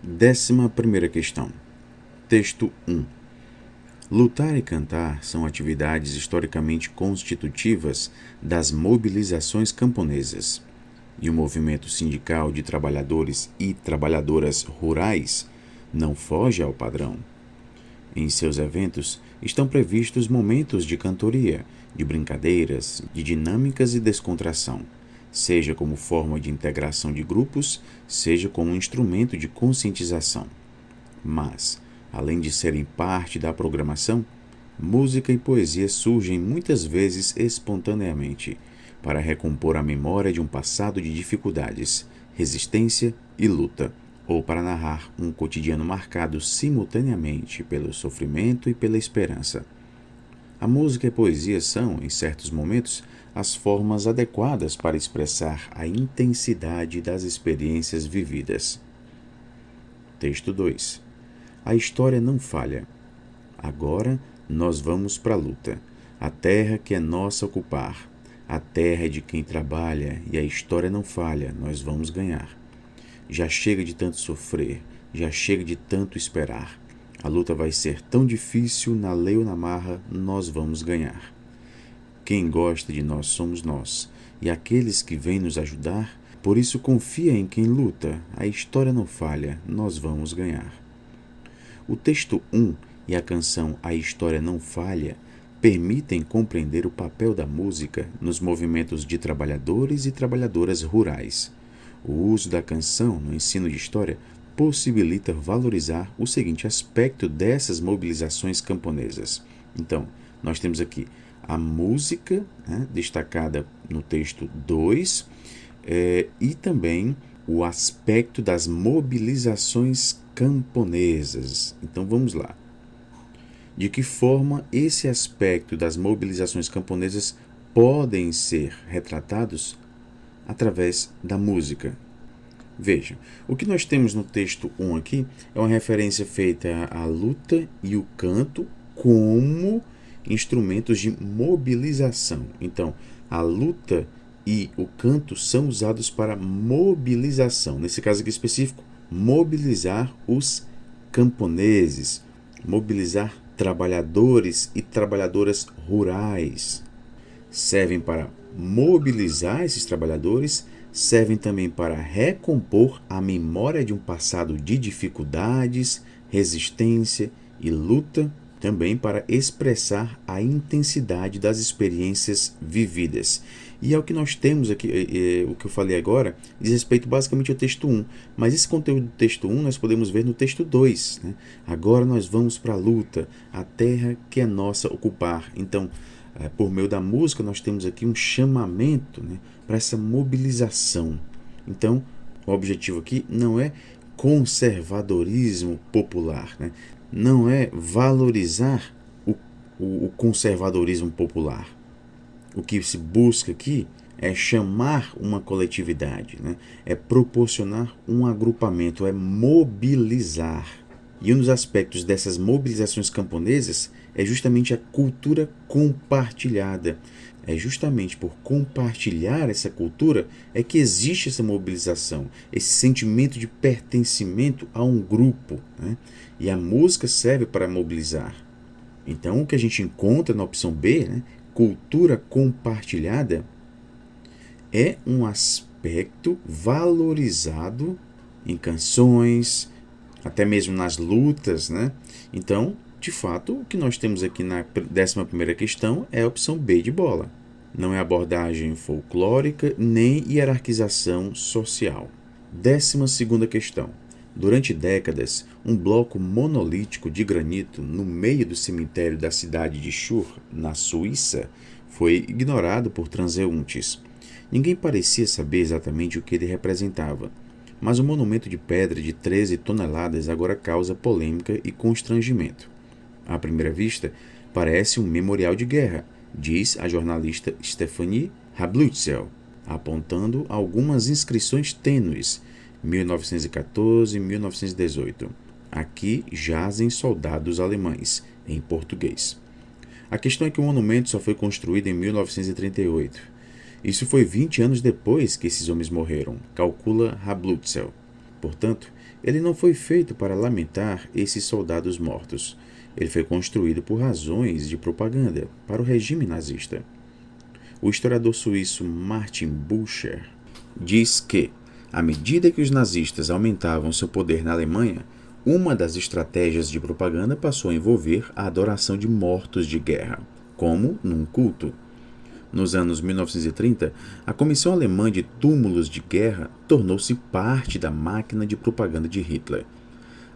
11ª questão. Texto 1. Lutar e cantar são atividades historicamente constitutivas das mobilizações camponesas, e o movimento sindical de trabalhadores e trabalhadoras rurais não foge ao padrão. Em seus eventos estão previstos momentos de cantoria, de brincadeiras, de dinâmicas e descontração, seja como forma de integração de grupos, seja como instrumento de conscientização. Mas, além de serem parte da programação, música e poesia surgem muitas vezes espontaneamente, para recompor a memória de um passado de dificuldades, resistência e luta, ou para narrar um cotidiano marcado simultaneamente pelo sofrimento e pela esperança. A música e a poesia são, em certos momentos, as formas adequadas para expressar a intensidade das experiências vividas. Texto 2. A história não falha. Agora nós vamos para a luta. A terra que é nossa ocupar. A terra é de quem trabalha e a história não falha. Nós vamos ganhar. Já chega de tanto sofrer. Já chega de tanto esperar. A luta vai ser tão difícil, na lei ou na marra, nós vamos ganhar. Quem gosta de nós somos nós, e aqueles que vêm nos ajudar, por isso confia em quem luta. A história não falha, nós vamos ganhar. O texto 1 e a canção A História Não Falha permitem compreender o papel da música nos movimentos de trabalhadores e trabalhadoras rurais. O uso da canção no ensino de história possibilita valorizar o seguinte aspecto dessas mobilizações camponesas. Então, nós temos aqui a música, destacada no texto 2, e também o aspecto das mobilizações camponesas. Então vamos lá. De que forma esse aspecto das mobilizações camponesas podem ser retratados através da música? Veja, o que nós temos no texto 1 aqui é uma referência feita à luta e o canto como instrumentos de mobilização. Então, a luta e o canto são usados para mobilização. Nesse caso aqui específico, mobilizar os camponeses, mobilizar trabalhadores e trabalhadoras rurais. Servem para mobilizar esses trabalhadores, servem também para recompor a memória de um passado de dificuldades, resistência e luta, também para expressar a intensidade das experiências vividas. E é o que nós temos aqui, o que eu falei agora, diz respeito basicamente ao texto 1. Mas esse conteúdo do texto 1 nós podemos ver no texto 2. Agora nós vamos para a luta, a terra que é nossa ocupar. Então, por meio da música, nós temos aqui um chamamento para essa mobilização. Então, o objetivo aqui não é conservadorismo popular, não é valorizar o conservadorismo popular. O que se busca aqui é chamar uma coletividade, é proporcionar um agrupamento, é mobilizar. E um dos aspectos dessas mobilizações camponesas é justamente a cultura compartilhada. É justamente por compartilhar essa cultura é que existe essa mobilização, esse sentimento de pertencimento a um grupo. E a música serve para mobilizar. Então, o que a gente encontra na opção B, cultura compartilhada, é um aspecto valorizado em canções, até mesmo nas lutas. Então, de fato, o que nós temos aqui na 11ª questão é a opção B de bola. Não é abordagem folclórica nem hierarquização social. 12ª questão. Durante décadas, um bloco monolítico de granito no meio do cemitério da cidade de Chur, na Suíça, foi ignorado por transeuntes. Ninguém parecia saber exatamente o que ele representava, mas o monumento de pedra de 13 toneladas agora causa polêmica e constrangimento. À primeira vista, parece um memorial de guerra, diz a jornalista Stefanie Hablutzel, apontando algumas inscrições tênues, 1914 e 1918. Aqui jazem soldados alemães, em português. A questão é que o monumento só foi construído em 1938. Isso foi 20 anos depois que esses homens morreram, calcula Hablutzel. Portanto, ele não foi feito para lamentar esses soldados mortos. Ele foi construído por razões de propaganda para o regime nazista. O historiador suíço Martin Bucer diz que, à medida que os nazistas aumentavam seu poder na Alemanha, uma das estratégias de propaganda passou a envolver a adoração de mortos de guerra, como num culto. Nos anos 1930, a Comissão Alemã de Túmulos de Guerra tornou-se parte da máquina de propaganda de Hitler.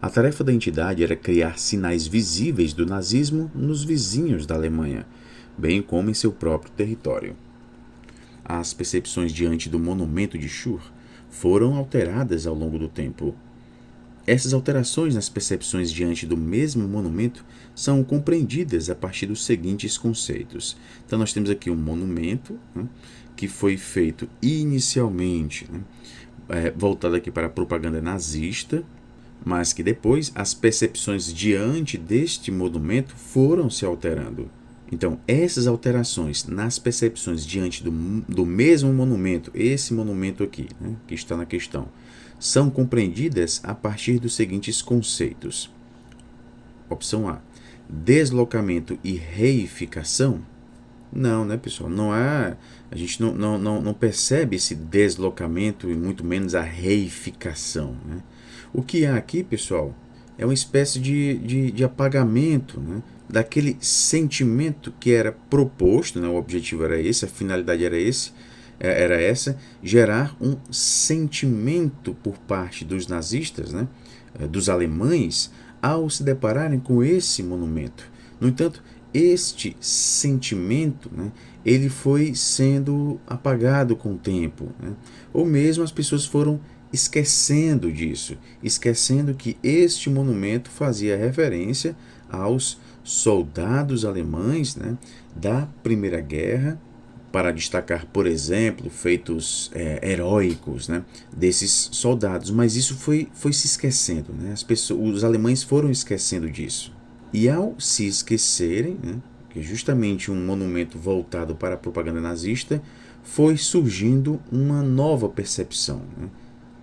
A tarefa da entidade era criar sinais visíveis do nazismo nos vizinhos da Alemanha, bem como em seu próprio território. As percepções diante do monumento de Schur foram alteradas ao longo do tempo. Essas alterações nas percepções diante do mesmo monumento são compreendidas a partir dos seguintes conceitos. Então, nós temos aqui um monumento, né, que foi feito inicialmente, né, voltado aqui para a propaganda nazista, mas que depois as percepções diante deste monumento foram se alterando. Então, essas alterações nas percepções diante do mesmo monumento, esse monumento aqui, né, que está na questão, são compreendidas a partir dos seguintes conceitos. Opção A, deslocamento e reificação. Não, né, pessoal? Não há, a gente não percebe esse deslocamento e muito menos a reificação, né? O que há aqui, pessoal, é uma espécie de apagamento, né, daquele sentimento que era proposto, né, o objetivo era esse, a finalidade era essa, gerar um sentimento por parte dos nazistas, né, dos alemães, ao se depararem com esse monumento. No entanto, este sentimento, né, ele foi sendo apagado com o tempo, né, ou mesmo as pessoas foram esquecendo disso, esquecendo que este monumento fazia referência aos soldados alemães, né, da Primeira Guerra, para destacar, por exemplo, feitos heróicos, né, desses soldados. Mas isso foi se esquecendo, né? Os alemães foram esquecendo disso. E ao se esquecerem, né, que justamente um monumento voltado para a propaganda nazista, foi surgindo uma nova percepção, né?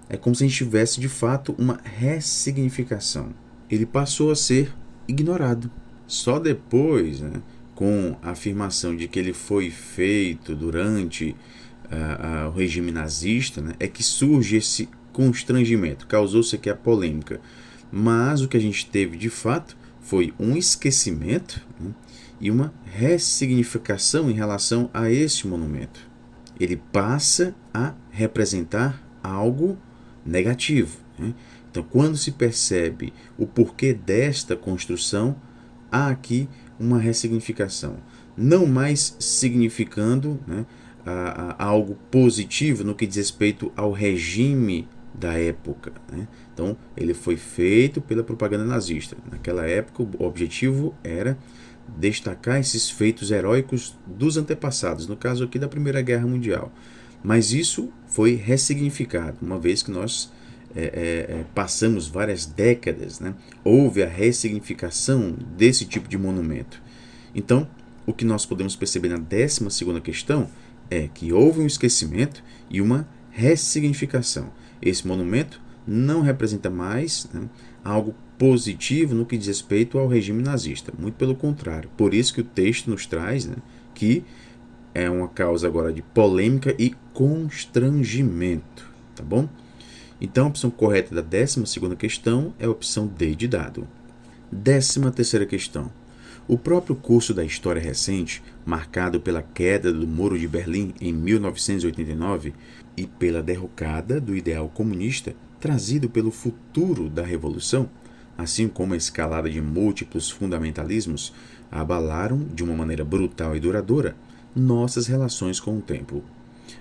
É como se a gente tivesse, de fato, uma ressignificação. Ele passou a ser ignorado. Só depois, né, com a afirmação de que ele foi feito durante o regime nazista, né, é que surge esse constrangimento, causou-se aqui a polêmica. Mas o que a gente teve, de fato, foi um esquecimento, né, e uma ressignificação em relação a esse monumento. Ele passa a representar algo negativo, né? Então, quando se percebe o porquê desta construção, há aqui uma ressignificação, não mais significando, né, algo positivo no que diz respeito ao regime da época, né? Então, ele foi feito pela propaganda nazista. Naquela época, o objetivo era destacar esses feitos heróicos dos antepassados, no caso aqui da Primeira Guerra Mundial. Mas isso foi ressignificado, uma vez que nós passamos várias décadas, né? Houve a ressignificação desse tipo de monumento. Então, o que nós podemos perceber na 12ª questão é que houve um esquecimento e uma ressignificação. Esse monumento não representa mais, né, algo positivo no que diz respeito ao regime nazista. Muito pelo contrário. Por isso que o texto nos traz, né, que é uma causa agora de polêmica e constrangimento, tá bom? Então, a opção correta da 12ª questão é a opção D de dado. 13ª questão. O próprio curso da história recente, marcado pela queda do Muro de Berlim em 1989 e pela derrocada do ideal comunista trazido pelo futuro da Revolução, assim como a escalada de múltiplos fundamentalismos, abalaram, de uma maneira brutal e duradoura, nossas relações com o tempo.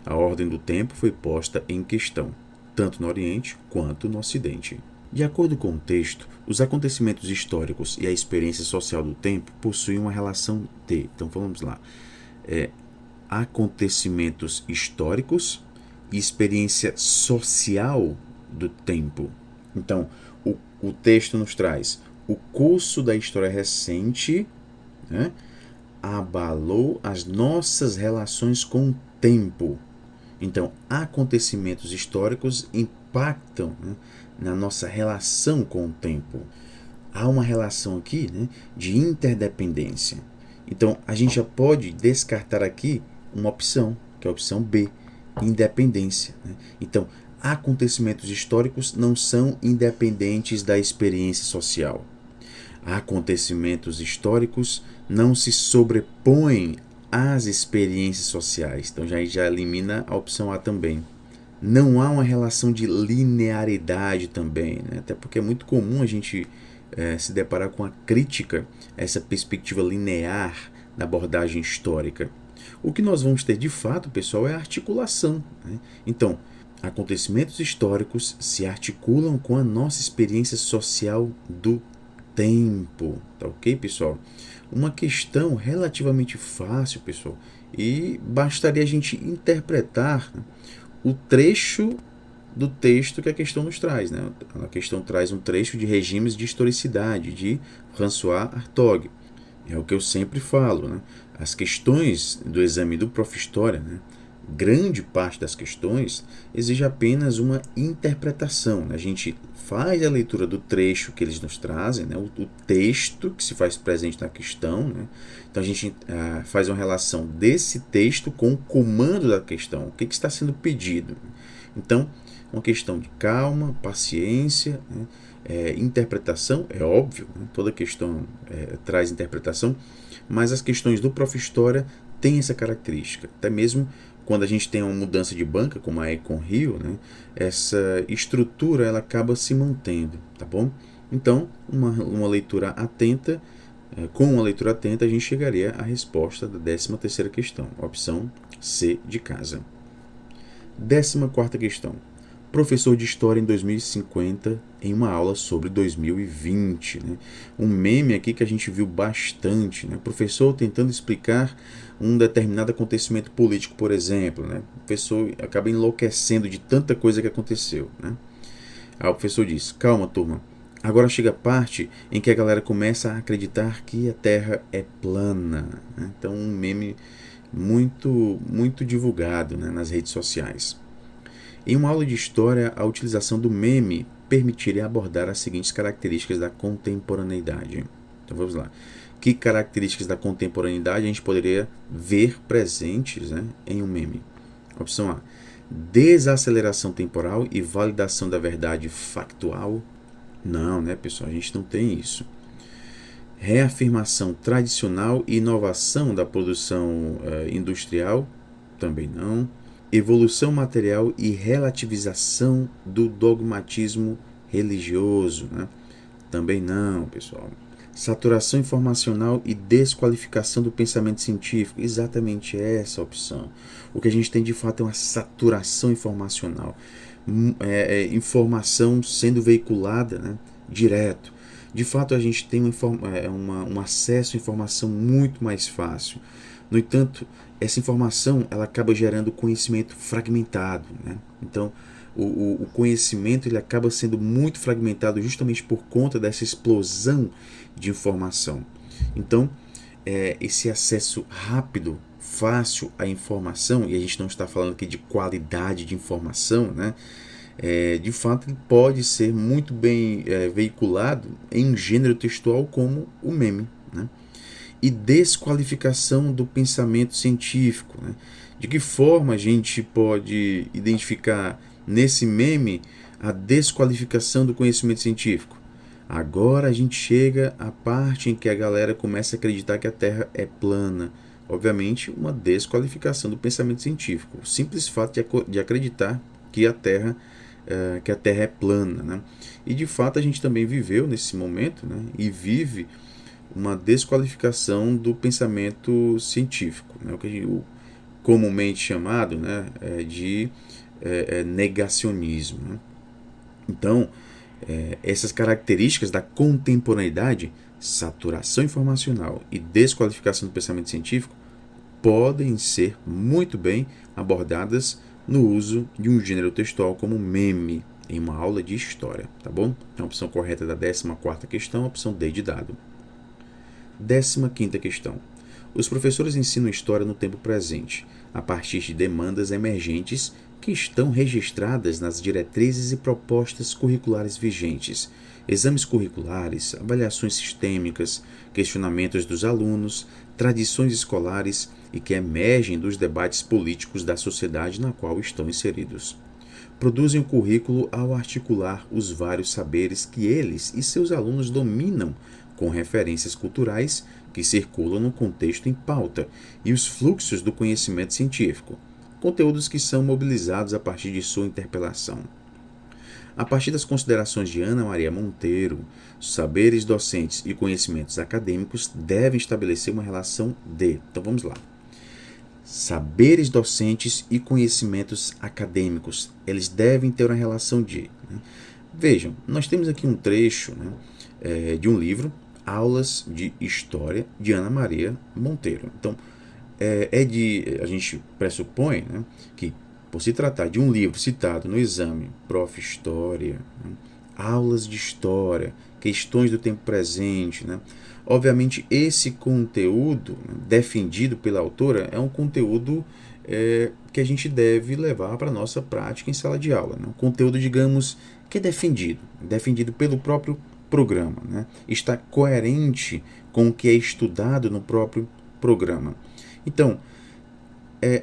A ordem do tempo foi posta em questão, tanto no Oriente quanto no Ocidente. De acordo com o texto, os acontecimentos históricos e a experiência social do tempo possuem uma relação de... Então vamos lá. Acontecimentos históricos e experiência social do tempo. Então, o texto nos traz o curso da história recente, né, abalou as nossas relações com o tempo. Então, acontecimentos históricos impactam, né, na nossa relação com o tempo. Há uma relação aqui, né, de interdependência. Então, a gente já pode descartar aqui uma opção, que é a opção B, independência, né? Então, acontecimentos históricos não são independentes da experiência social. Acontecimentos históricos não se sobrepõem às experiências sociais. Então, já elimina a opção A também. Não há uma relação de linearidade também, né? Até porque é muito comum a gente se deparar com a crítica a essa perspectiva linear da abordagem histórica. O que nós vamos ter de fato, pessoal, é a articulação, né? Então, acontecimentos históricos se articulam com a nossa experiência social do tempo, tá ok, pessoal? Uma questão relativamente fácil, pessoal, e bastaria a gente interpretar, né, o trecho do texto que a questão nos traz, né? A questão traz um trecho de Regimes de Historicidade, de François Hartog. É o que eu sempre falo, né? As questões do exame do Prof. História, né, grande parte das questões exige apenas uma interpretação, né? A gente faz a leitura do trecho que eles nos trazem, né? O texto que se faz presente na questão, né? Então a gente faz uma relação desse texto com o comando da questão, o que está sendo pedido. Então, uma questão de calma, paciência, né? Interpretação, é óbvio, né? Toda questão traz interpretação, mas as questões do Prof. História têm essa característica. Até mesmo quando a gente tem uma mudança de banca, como a Econ Rio, né? Essa estrutura ela acaba se mantendo, tá bom? Então, uma leitura atenta, com uma leitura atenta, a gente chegaria à resposta da 13ª questão, opção C de casa. 14ª questão. Professor de História em 2050 em uma aula sobre 2020. Né? Um meme aqui que a gente viu bastante. Né? Professor tentando explicar um determinado acontecimento político, por exemplo. Né? O professor acaba enlouquecendo de tanta coisa que aconteceu. Né? Aí o professor diz, calma turma, agora chega a parte em que a galera começa a acreditar que a Terra é plana. Né? Então um meme muito divulgado, né, nas redes sociais. Em uma aula de história, a utilização do meme permitiria abordar as seguintes características da contemporaneidade. Então vamos lá. Que características da contemporaneidade a gente poderia ver presentes, né, em um meme? Opção A. Desaceleração temporal e validação da verdade factual. Não, né, pessoal? A gente não tem isso. Reafirmação tradicional e inovação da produção industrial. Também não. Evolução material e relativização do dogmatismo religioso, né? Também não, pessoal. Saturação informacional e desqualificação do pensamento científico, exatamente essa opção. O que a gente tem de fato é uma saturação informacional, informação sendo veiculada, né, direto. De fato, a gente tem um acesso à informação muito mais fácil. No entanto, essa informação ela acaba gerando conhecimento fragmentado, né? Então, o conhecimento ele acaba sendo muito fragmentado justamente por conta dessa explosão de informação. Então, esse acesso rápido, fácil à informação, e a gente não está falando aqui de qualidade de informação, né? De fato, ele pode ser muito bem veiculado em gênero textual como o meme, né? E desqualificação do pensamento científico, né? De que forma a gente pode identificar nesse meme a desqualificação do conhecimento científico? Agora a gente chega à parte em que a galera começa a acreditar que a Terra é plana. Obviamente, uma desqualificação do pensamento científico. O simples fato de acreditar que a Terra é plana, né? E de fato a gente também viveu nesse momento, né? E vive uma desqualificação do pensamento científico, né? O que comumente chamado, né, de negacionismo, né? Então, essas características da contemporaneidade, saturação informacional e desqualificação do pensamento científico, podem ser muito bem abordadas no uso de um gênero textual como meme em uma aula de história, tá bom? Então, a opção correta da 14ª questão, a opção D de dado. 15ª questão. Os professores ensinam história no tempo presente, a partir de demandas emergentes que estão registradas nas diretrizes e propostas curriculares vigentes, exames curriculares, avaliações sistêmicas, questionamentos dos alunos, tradições escolares e que emergem dos debates políticos da sociedade na qual estão inseridos. Produzem o currículo ao articular os vários saberes que eles e seus alunos dominam, com referências culturais que circulam no contexto em pauta e os fluxos do conhecimento científico, conteúdos que são mobilizados a partir de sua interpelação. A partir das considerações de Ana Maria Monteiro, saberes docentes e conhecimentos acadêmicos devem estabelecer uma relação de. Então vamos lá. Saberes docentes e conhecimentos acadêmicos, eles devem ter uma relação de. Vejam, nós temos aqui um trecho de um livro, Aulas de História, de Ana Maria Monteiro. Então, a gente pressupõe que, por se tratar de um livro citado no exame Prof. História, Aulas de História, Questões do Tempo Presente, obviamente esse conteúdo defendido pela autora é um conteúdo que a gente deve levar para a nossa prática em sala de aula. Um conteúdo, digamos, que é defendido pelo próprio programa, está coerente com o que é estudado no próprio programa. Então,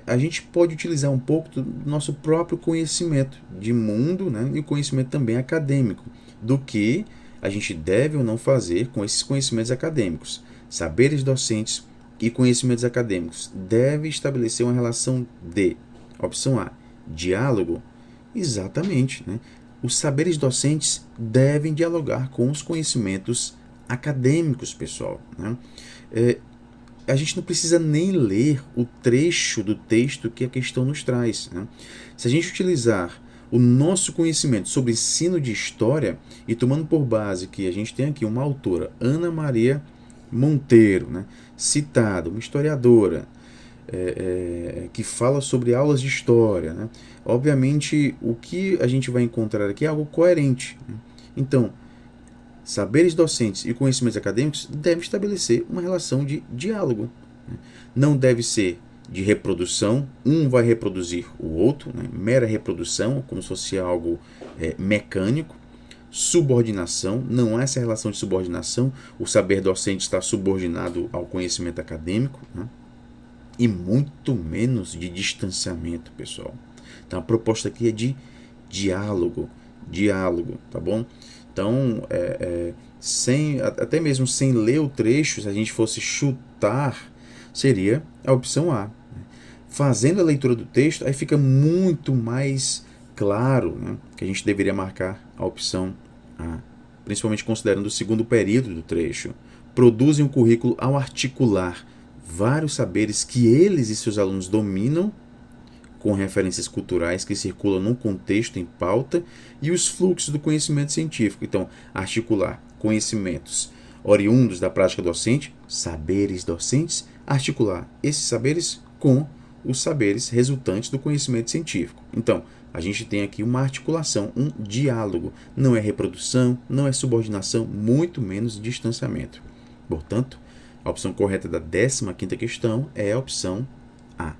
a gente pode utilizar um pouco do nosso próprio conhecimento de mundo, e o conhecimento também acadêmico, do que a gente deve ou não fazer com esses conhecimentos acadêmicos. Saberes docentes e conhecimentos acadêmicos devem estabelecer uma relação de, opção A, diálogo, exatamente, Os saberes docentes devem dialogar com os conhecimentos acadêmicos, pessoal. A gente não precisa nem ler o trecho do texto que a questão nos traz. Se a gente utilizar o nosso conhecimento sobre ensino de história e tomando por base que a gente tem aqui uma autora, Ana Maria Monteiro, citada, uma historiadora, que fala sobre aulas de história, obviamente o que a gente vai encontrar aqui é algo coerente. Então, saberes docentes e conhecimentos acadêmicos devem estabelecer uma relação de diálogo. Não deve ser de reprodução, um vai reproduzir o outro, mera reprodução, como se fosse algo mecânico. Subordinação, não há essa relação de subordinação, o saber docente está subordinado ao conhecimento acadêmico, e muito menos de distanciamento, pessoal. Então a proposta aqui é de diálogo, tá bom? Então, até mesmo sem ler o trecho, se a gente fosse chutar, seria a opção A. Fazendo a leitura do texto, aí fica muito mais claro, que a gente deveria marcar a opção A, principalmente considerando o segundo período do trecho. Produzem um currículo ao articular vários saberes que eles e seus alunos dominam, com referências culturais que circulam num contexto em pauta e os fluxos do conhecimento científico. Então, articular conhecimentos oriundos da prática docente, saberes docentes, articular esses saberes com os saberes resultantes do conhecimento científico. Então, a gente tem aqui uma articulação, um diálogo. Não é reprodução, não é subordinação, muito menos distanciamento. Portanto, a opção correta da 15ª questão é a opção A.